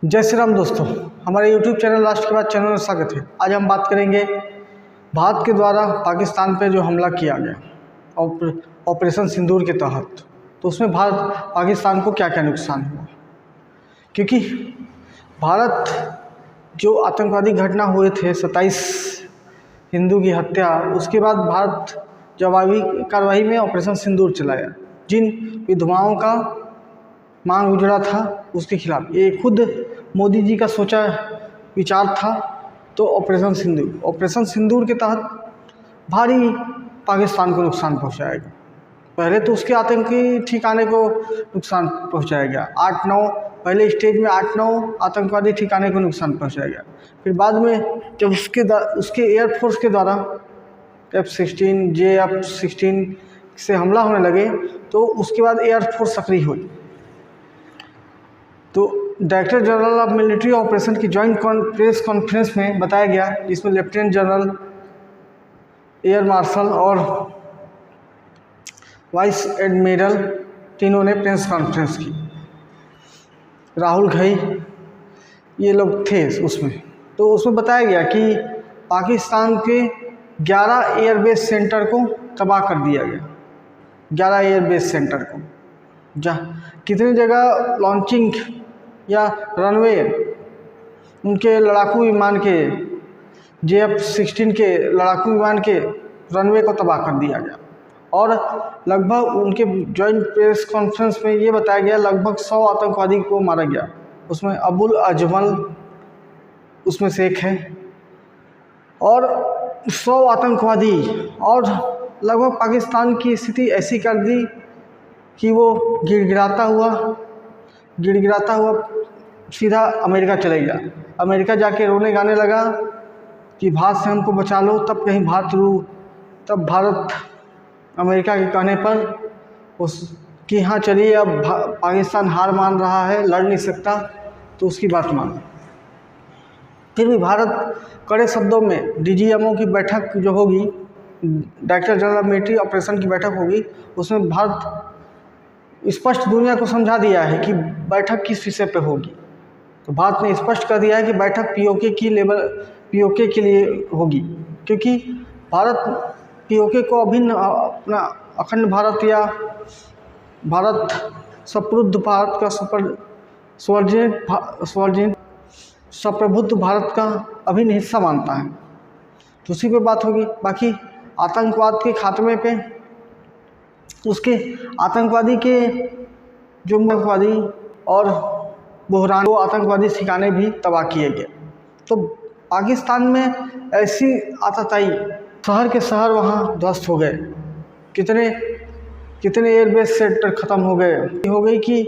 जय श्री राम दोस्तों, हमारे YouTube चैनल लास्ट के बाद चैनल में स्वागत है। आज हम बात करेंगे भारत के द्वारा पाकिस्तान पर जो हमला किया गया ऑपरेशन सिंदूर के तहत, तो उसमें भारत पाकिस्तान को क्या क्या नुकसान हुआ। क्योंकि भारत जो आतंकवादी घटना हुए थे 27 हिंदू की हत्या, उसके बाद भारत जवाबी कार्रवाई में ऑपरेशन सिंदूर चलाया। जिन विधवाओं का मांग उजड़ा था उसके खिलाफ, ये खुद मोदी जी का सोचा विचार था। तो ऑपरेशन सिंदूर के तहत भारी पाकिस्तान को नुकसान पहुंचाएगा। पहले तो उसके आतंकी ठिकाने को नुकसान पहुंचाया गया। 8-9 पहले स्टेज में 8-9 आतंकवादी ठिकाने को नुकसान पहुंचाया गया। फिर बाद में जब उसके एयरफोर्स के द्वारा F-16 JF-16 से हमला होने लगे, तो उसके बाद एयरफोर्स सक्रिय हुई। तो director general of military operation की जॉइंट प्रेस कॉन्फ्रेंस में बताया गया, जिसमें लेफ्टिनेंट जनरल, एयर मार्शल और वाइस एडमिरल तीनों ने प्रेस कॉन्फ्रेंस की। राहुल घई ये लोग थे उसमें। तो उसमें बताया गया कि पाकिस्तान के 11 एयरबेस सेंटर को तबाह कर दिया गया। 11 एयरबेस सेंटर को, जहाँ कितनी जगह लॉन्चिंग या रनवे उनके लड़ाकू विमान के JF-16 के लड़ाकू विमान के रनवे को तबाह कर दिया गया। और लगभग उनके जॉइंट प्रेस कॉन्फ्रेंस में ये बताया गया लगभग 100 आतंकवादी को मारा गया। उसमें अबुल अजमल उसमें से एक है, और 100 आतंकवादी। और लगभग पाकिस्तान की स्थिति ऐसी कर दी कि वो गिड़गिड़ाता हुआ सीधा अमेरिका चले गया। अमेरिका जाके रोने गाने लगा कि भारत से हमको बचा लो। तब भारत अमेरिका के कहने पर कि हाँ चलिए, अब पाकिस्तान हार मान रहा है, लड़ नहीं सकता, तो उसकी बात माना। फिर भी भारत कड़े शब्दों में DGMO की बैठक जो होगी, director general of military operation की बैठक होगी, उसमें भारत स्पष्ट दुनिया को समझा दिया है कि बैठक किस विषय पे होगी। तो भारत ने स्पष्ट कर दिया है कि बैठक POK के लिए होगी, क्योंकि भारत POK को अभिन्न अपना अखंड भारत या भारत सप्रबुद्ध भारत का सप्रबुद्ध भारत का अभिन्न हिस्सा मानता है। तो उसी पे बात होगी। बाकी आतंकवाद के खात्मे पे उसके आतंकवादी के जो आतंकवादी और बुहरान आतंकवादी ठिकाने भी तबाह किए गए। तो पाकिस्तान में ऐसी आतताई, शहर के शहर वहाँ ध्वस्त हो गए। कितने एयरबेस सेंटर ख़त्म हो गई कि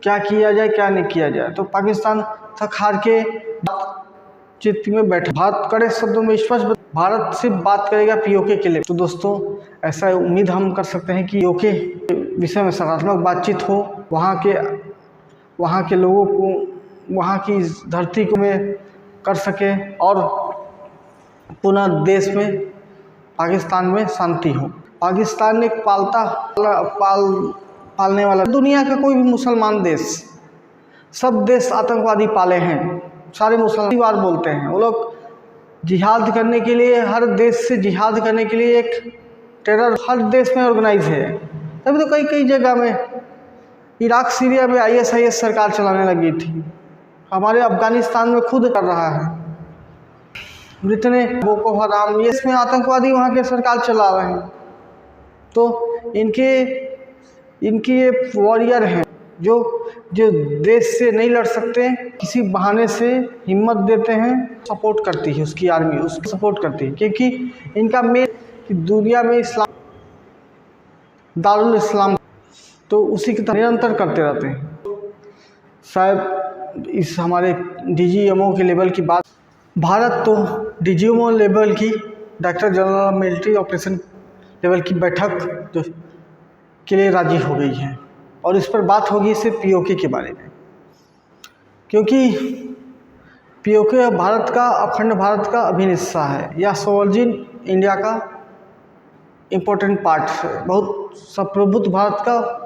क्या किया जाए क्या नहीं किया जाए। तो पाकिस्तान थक हार के चित्त में बैठा। भारत कड़े शब्दों में स्पष्ट भारत सिर्फ बात करेगा POK के लिए। तो दोस्तों, ऐसा उम्मीद हम कर सकते हैं कि POK विषय में सकारात्मक बातचीत हो, वहाँ के लोगों को, वहाँ की धरती को में कर सके, और पुनः देश में पाकिस्तान में शांति हो। पाकिस्तान एक पालने वाला, दुनिया का कोई भी मुसलमान देश, सब देश आतंकवादी पाले हैं। सारे मुसलमान बोलते हैं, वो लोग जिहाद करने के लिए, हर देश से जिहाद करने के लिए एक टेरर हर देश में ऑर्गेनाइज है। तभी तो कई जगह में इराक सीरिया में ISIS सरकार चलाने लगी थी। हमारे अफगानिस्तान में खुद कर रहा है। जितने बोको हराम ये इसमें आतंकवादी वहाँ के सरकार चला रहे हैं। तो इनके ये वॉरियर हैं जो देश से नहीं लड़ सकते, किसी बहाने से हिम्मत देते हैं। सपोर्ट करती है उसकी आर्मी, उसकी सपोर्ट करती है, क्योंकि इनका मेन दुनिया में इस्लाम, दारुल इस्लाम, तो उसी की तरह निरंतर करते रहते हैं। शायद इस हमारे DGMO के लेवल की बात, भारत तो DGMO लेवल की, director general of military operation level की बैठक के लिए राजी हो गई है। और इस पर बात होगी सिर्फ POK के बारे में, क्योंकि POK भारत का, अखंड भारत का अभिन्न हिस्सा है, या सोवरेन इंडिया का इम्पोर्टेंट पार्ट है, बहुत सप्रबुद्ध भारत का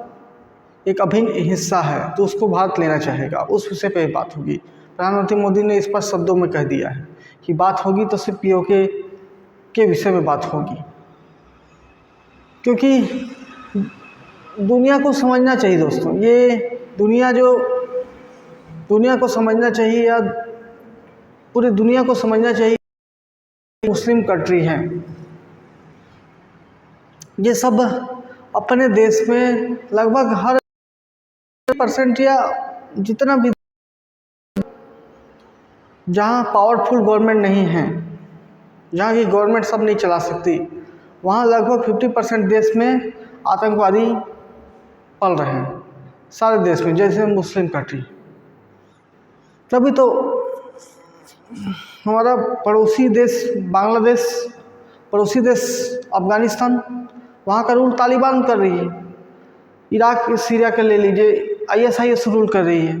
एक अभिन्न हिस्सा है। तो उसको भारत लेना चाहेगा, उस विषय पे बात होगी। प्रधानमंत्री मोदी ने स्पष्ट शब्दों में कह दिया है कि बात होगी तो सिर्फ पीओके के विषय में बात होगी, क्योंकि दुनिया को समझना चाहिए दोस्तों, ये दुनिया को समझना चाहिए, या पूरी दुनिया को समझना चाहिए मुस्लिम कंट्री हैं। ये सब अपने देश में लगभग हर % या जितना भी जहाँ पावरफुल गवर्नमेंट नहीं है, जहाँ की गवर्नमेंट सब नहीं चला सकती, वहाँ लगभग 50% देश में आतंकवादी पल रहे हैं, सारे देश में, जैसे मुस्लिम कंट्री। तभी तो हमारा पड़ोसी देश बांग्लादेश, पड़ोसी देश अफ़गानिस्तान, वहाँ का रूल तालिबान कर रही है। इराक सीरिया का ले लीजिए, ISIS रूल कर रही है।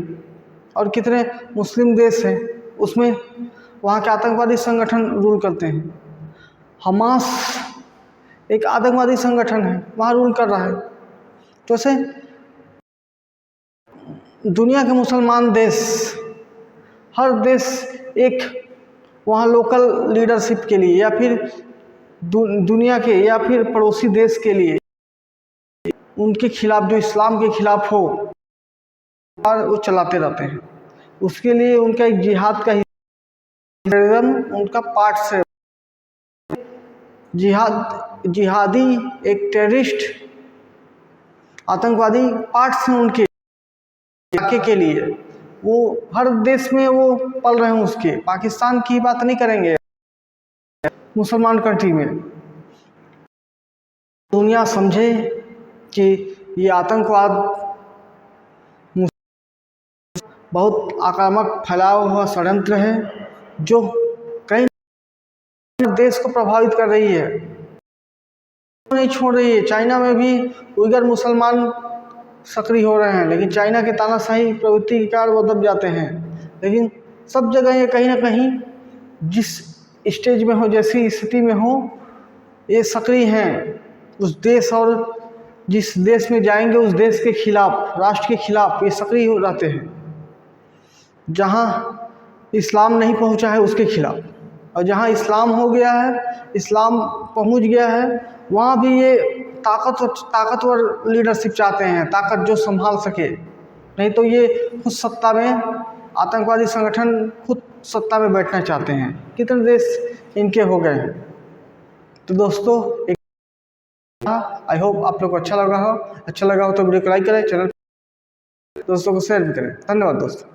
और कितने मुस्लिम देश हैं उसमें वहाँ के आतंकवादी संगठन रूल करते हैं। हमास एक आतंकवादी संगठन है, वहाँ रूल कर रहा है। तो ऐसे दुनिया के मुसलमान देश, हर देश एक वहाँ लोकल लीडरशिप के लिए या फिर दुनिया के या फिर पड़ोसी देश के लिए उनके खिलाफ, जो इस्लाम के खिलाफ हो, और वो चलाते रहते हैं। उसके लिए उनका एक जिहाद का उनका पार्ट से जिहादी एक टेररिस्ट आतंकवादी पार्ट्स हैं उनके इलाके के लिए, वो हर देश में वो पल रहे हैं। उसके पाकिस्तान की बात नहीं करेंगे, मुसलमान कंट्री में दुनिया समझे कि ये आतंकवाद बहुत आक्रामक फैलाया हुआ षड्यंत्र है, जो कई देश को प्रभावित कर रही है, नहीं छोड़ रही है। चाइना में भी उइगर मुसलमान सक्रिय हो रहे हैं, लेकिन चाइना के तानाशाही प्रवृत्ति के कारण वो दब जाते हैं। लेकिन सब जगह ये कहीं ना कहीं जिस स्टेज में हो, जैसी स्थिति में हो, ये सक्रिय हैं उस देश, और जिस देश में जाएंगे उस देश के खिलाफ, राष्ट्र के खिलाफ ये सक्रिय हो रहते हैं। जहाँ इस्लाम नहीं पहुँचा है उसके खिलाफ, और जहाँ इस्लाम हो गया है, इस्लाम पहुँच गया है, वहाँ भी ये ताकतवर लीडरशिप चाहते हैं, ताकत जो संभाल सके। नहीं तो ये खुद सत्ता में, आतंकवादी संगठन खुद सत्ता में बैठना चाहते हैं। कितने देश इनके हो गए हैं। तो दोस्तों, आई होप आप लोग को अच्छा लगा हो तो वीडियो को लाइक करें, चैनल दोस्तों को शेयर भी करें। धन्यवाद दोस्तों।